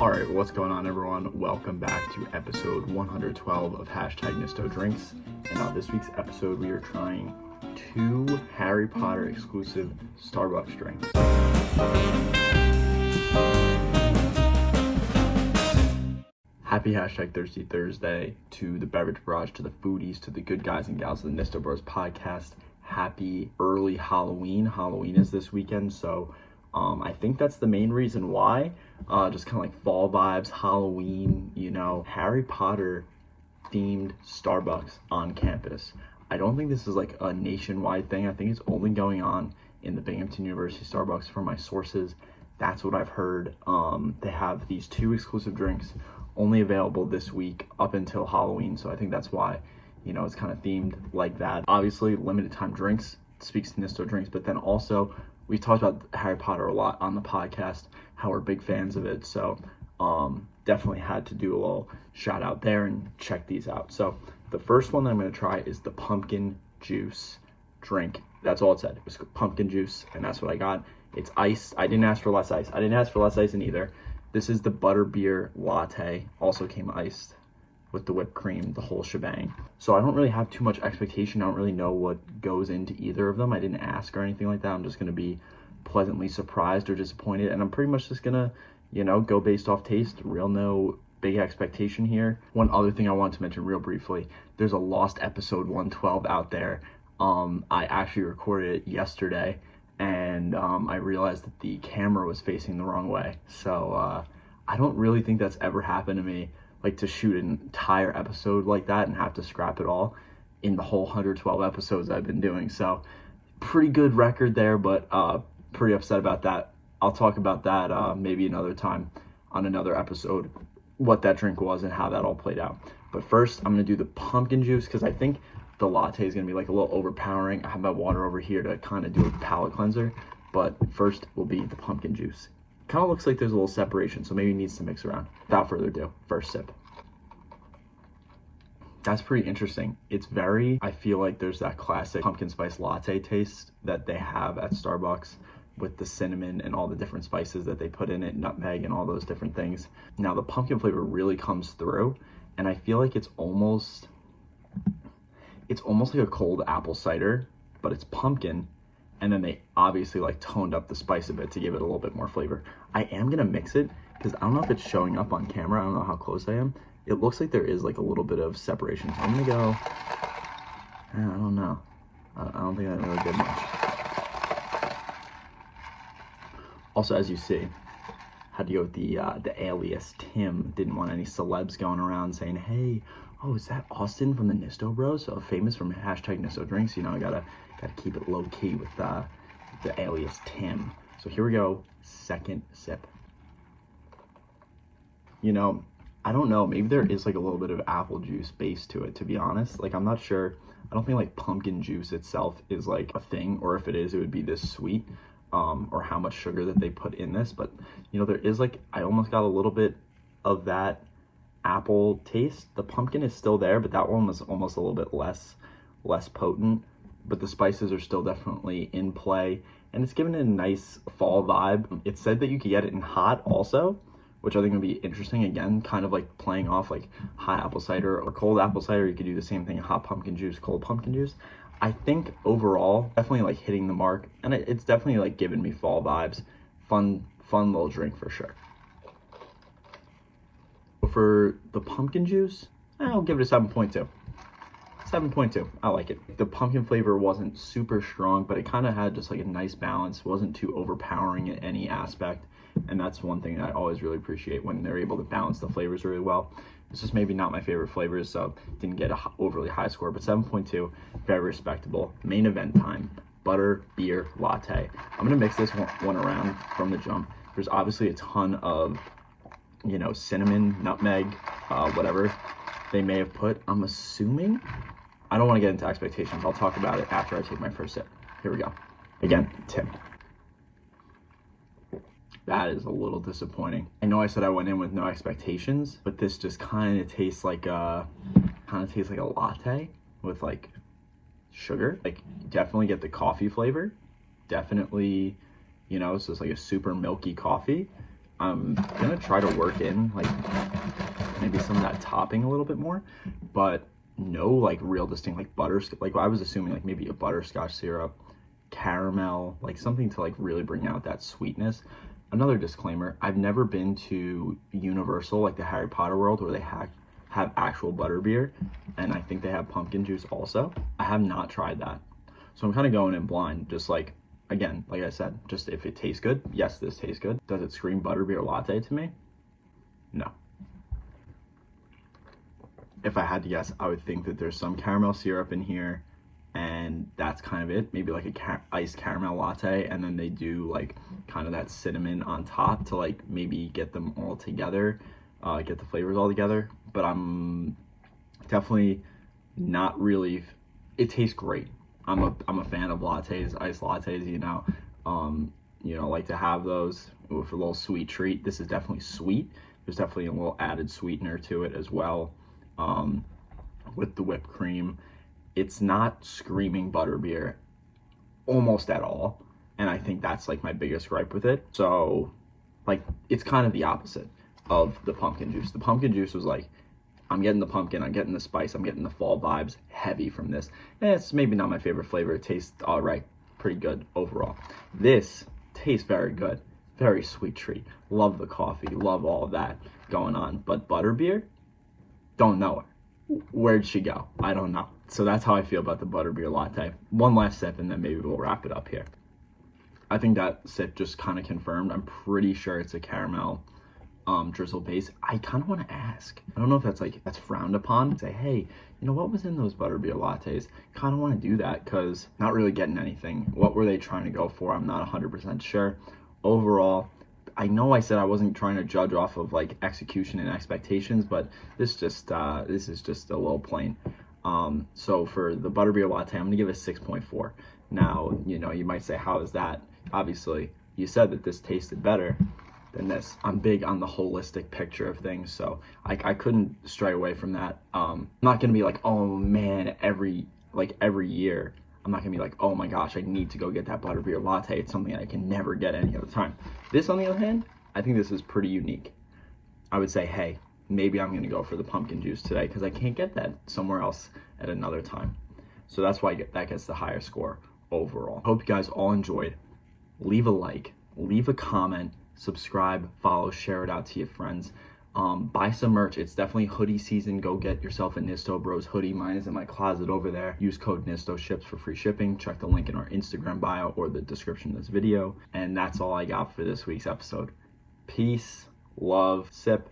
All right, what's going on, everyone? Welcome back to episode 112 of #NistoDrinks. And on this week's episode, we are trying 2 Harry Potter exclusive Starbucks drinks. Happy #Thirsty Thursday to the Beverage Barrage, to the foodies, to the good guys and gals of the Nisto Bros podcast. Happy early Halloween. Halloween is this weekend, so I think that's the main reason why. Just kind of like fall vibes, Halloween, Harry Potter themed Starbucks on campus. I don't think this is like a nationwide thing. I think it's only going on in the Binghamton University Starbucks from my sources. That's what I've heard. They have these 2 exclusive drinks only available this week up until Halloween. So I think that's why, it's kind of themed like that. Obviously, limited time drinks speaks to Nisto Drinks, but then also we talked about Harry Potter a lot on the podcast, how we're big fans of it. So definitely had to do a little shout out there and check these out. So the first one that I'm going to try is the pumpkin juice drink. That's all it said. It was pumpkin juice, and that's what I got. It's iced. I didn't ask for less ice. I didn't ask for less ice in either. This is the Butterbeer Latte. Also came iced with the whipped cream, the whole shebang. So I don't really have too much expectation. I don't really know what goes into either of them. I didn't ask or anything like that. I'm just going to be pleasantly surprised or disappointed. And I'm pretty much just going to, go based off taste. Real no big expectation here. One other thing I wanted to mention real briefly. There's a lost episode 112 out there. I actually recorded it yesterday. And I realized that the camera was facing the wrong way. So I don't really think that's ever happened to me, like to shoot an entire episode like that and have to scrap it all in the whole 112 episodes I've been doing. So pretty good record there, but pretty upset about that. I'll talk about that maybe another time on another episode, what that drink was and how that all played out. But first, I'm going to do the pumpkin juice because I think the latte is going to be like a little overpowering. I have my water over here to kind of do a palate cleanser, but first will be the pumpkin juice. Kind of looks like there's a little separation, so maybe it needs to mix around. Without further ado, first sip. That's pretty interesting. It's very, I feel like there's that classic pumpkin spice latte taste that they have at Starbucks with the cinnamon and all the different spices that they put in it, nutmeg and all those different things. Now the pumpkin flavor really comes through, and I feel like it's almost like a cold apple cider, but it's pumpkin, and then they obviously like toned up the spice a bit to give it a little bit more flavor. I am gonna mix it because I don't know if it's showing up on camera. I don't know how close I am. It looks like there is like a little bit of separation. So I'm gonna go, I don't know. I don't think that really did much. Also, as you see, had to go with the alias Tim. Didn't want any celebs going around saying, hey, oh, is that Austin from the Nisto Bros? So famous from #NistoDrinks. I gotta keep it low key with the alias Tim. So here we go, second sip. I don't know, maybe there is like a little bit of apple juice base to it, to be honest. Like, I'm not sure. I don't think like pumpkin juice itself is like a thing, or if it is, it would be this sweet, or how much sugar that they put in this. But, there is like, I almost got a little bit of that apple taste. The pumpkin is still there, but that one was almost a little bit less potent. But the spices are still definitely in play, and it's given it a nice fall vibe. It said that you could get it in hot also, which I think would be interesting. Again, kind of like playing off like hot apple cider or cold apple cider. You could do the same thing, hot pumpkin juice, cold pumpkin juice. I think overall, definitely like hitting the mark, and it's definitely like giving me fall vibes. Fun little drink for sure. For the pumpkin juice, I'll give it a 7.2. 7.2. I like it. The pumpkin flavor wasn't super strong, but it kind of had just like a nice balance. Wasn't too overpowering in any aspect. And that's one thing I always really appreciate when they're able to balance the flavors really well. It's just maybe not my favorite flavors, so didn't get a overly high score, but 7.2, very respectable. Main event time, Butterbeer Latte. I'm gonna mix this one around from the jump. There's obviously a ton of, cinnamon, nutmeg, whatever they may have put. I'm assuming, I don't want to get into expectations. I'll talk about it after I take my first sip. Here we go. Again, Tim. That is a little disappointing. I know I said I went in with no expectations, but this just kind of tastes like a latte with like sugar. Like, definitely get the coffee flavor. Definitely, it's just like a super milky coffee. I'm gonna try to work in like maybe some of that topping a little bit more, but no like real distinct like like I was assuming like maybe a butterscotch syrup, caramel, like something to like really bring out that sweetness. Another disclaimer, I've never been to Universal, like the Harry Potter world, where they have actual butterbeer, and I think they have pumpkin juice also. I have not tried that. So I'm kind of going in blind, just like, again, like I said, just if it tastes good, yes, this tastes good. Does it scream Butterbeer Latte to me? No. If I had to guess, I would think that there's some caramel syrup in here, and that's kind of it. Maybe like a iced caramel latte, and then they do like kind of that cinnamon on top to like maybe get them all together, get the flavors all together. But I'm definitely not really. It tastes great. I'm a fan of lattes, iced lattes. Like to have those with a little sweet treat. This is definitely sweet. There's definitely a little added sweetener to it as well, with the whipped cream. It's not screaming butterbeer almost at all, and I think that's like my biggest gripe with it. So like it's kind of the opposite of the pumpkin juice. The pumpkin juice was like, I'm getting the pumpkin, I'm getting the spice, I'm getting the fall vibes heavy from this. And it's maybe not my favorite flavor. It tastes all right, pretty good overall. This tastes very good, very sweet treat. Love the coffee, love all of that going on. But butterbeer, don't know her. Where'd she go? I don't know. So that's how I feel about the Butterbeer Latte. One last sip and then maybe we'll wrap it up here. I think that sip just kind of confirmed. I'm pretty sure it's a caramel drizzle base. I kind of want to ask. I don't know if that's frowned upon. Say, hey, what was in those Butterbeer Lattes? Kind of want to do that because not really getting anything. What were they trying to go for? I'm not 100% sure. Overall, I know I said I wasn't trying to judge off of like execution and expectations, but this is just a little plain. So for the Butterbeer Latte, I'm gonna give it 6.4. Now, you might say, how is that? Obviously, you said that this tasted better than this. I'm big on the holistic picture of things, so I couldn't stray away from that. I'm not gonna be like, oh man, every year. I'm not gonna be like, oh my gosh, I need to go get that Butterbeer Latte. It's something I can never get any other time. This, on the other hand, I think this is pretty unique. I would say, hey, maybe I'm gonna go for the pumpkin juice today because I can't get that somewhere else at another time. So that's why that gets the higher score overall. Hope you guys all enjoyed. Leave a like, leave a comment, subscribe, follow, share it out to your friends. Buy some merch. It's definitely hoodie season. Go get yourself a Nisto Bros hoodie. Mine is in my closet over there. Use code NISTOSHIPS for free shipping. Check the link in our Instagram bio or the description of this video. And that's all I got for this week's episode. Peace, love, sip.